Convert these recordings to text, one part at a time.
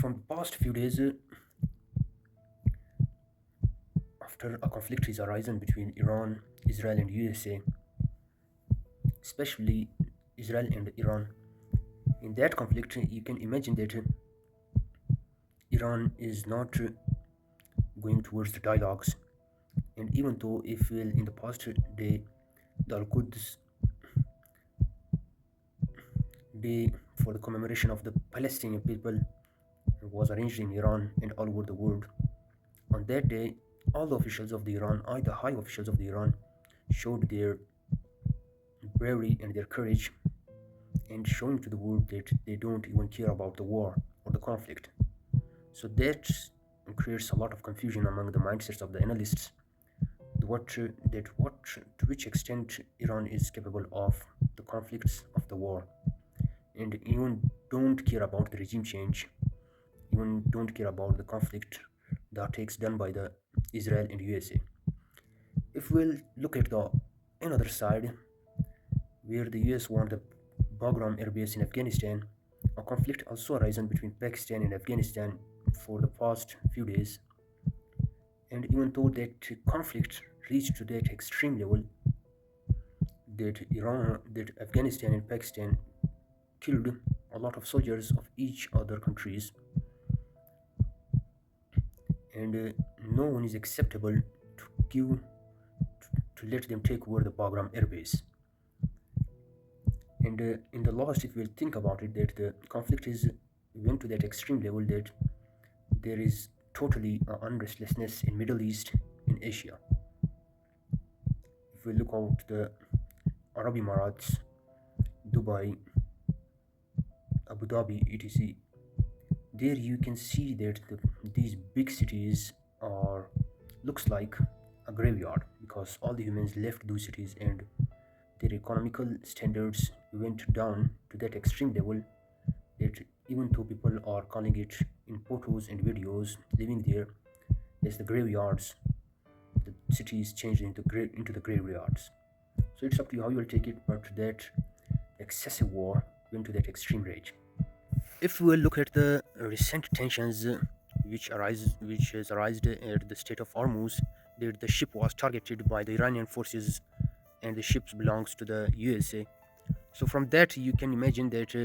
From the past few days, after a conflict is arisen between Iran, Israel, and USA, especially Israel and Iran, in that conflict, you can imagine that Iran is not going towards the dialogues. And even though if in the past day, the Al Quds Day for the commemoration of the Palestinian people was arranged in Iran and all over the world, on that day, all the officials of the Iran, all the high officials of the Iran, showed their bravery and their courage and showing to the world that they don't even care about the war or the conflict. So that creates a lot of confusion among the mindsets of the analysts. What to which extent Iran is capable of the conflicts of the war, and even don't care about the regime change, even don't care about the conflict, the attacks done by the Israel and USA. If we'll look at the another side, where the US won the Bagram Air Base in Afghanistan, a conflict also arisen between Pakistan and Afghanistan for the past few days. And even though that conflict reached to that extreme level, that Afghanistan and Pakistan killed a lot of soldiers of each other countries, and no one is acceptable to give to let them take over the Bagram Air Base. And in the last, if we'll think about it, that the conflict is went to that extreme level that there is totally unrestlessness in Middle East, in Asia. If we look out the Arab Emirates, Dubai, Abu Dhabi, etc., there you can see that these big cities are looks like a graveyard because all the humans left those cities and their economical standards went down to that extreme level that even though people are calling it in photos and videos living there as the graveyards, the cities changed into the graveyards. So it's up to you how you'll take it, but that excessive war went to that extreme rage. If we look at the recent tensions which has arisen at the Strait of Hormuz, there the ship was targeted by the Iranian forces, and the ship belongs to the USA. So from that, you can imagine that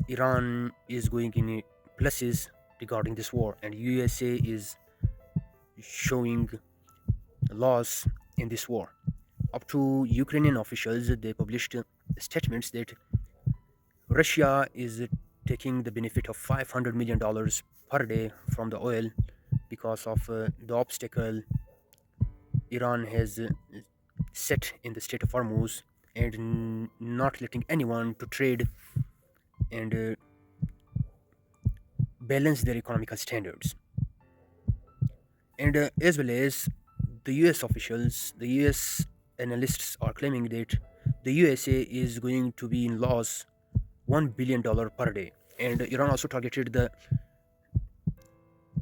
Iran is going in pluses regarding this war, and USA is showing loss in this war. Up to Ukrainian officials, they published statements that Russia is taking the benefit of $500 million per day from the oil because of the obstacle Iran has set in the Strait of Hormuz and not letting anyone to trade and balance their economical standards. And as well as the US officials, the US analysts are claiming that the USA is going to be in loss $1 billion per day. And Iran also targeted the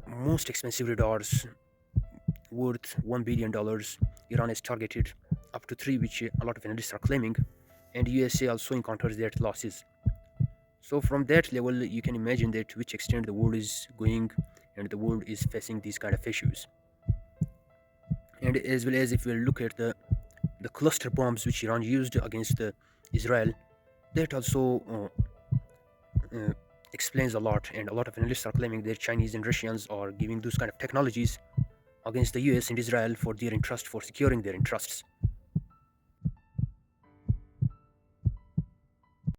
most expensive radars worth $1 billion. Iran has targeted up to three, which a lot of analysts are claiming, and USA also encounters that losses. So from that level, you can imagine that to which extent the world is going, and the world is facing these kind of issues. And as well as if we look at the cluster bombs which Iran used against Israel, that also explains a lot, and a lot of analysts are claiming that Chinese and Russians are giving those kind of technologies against the US and Israel for their interest, for securing their interests.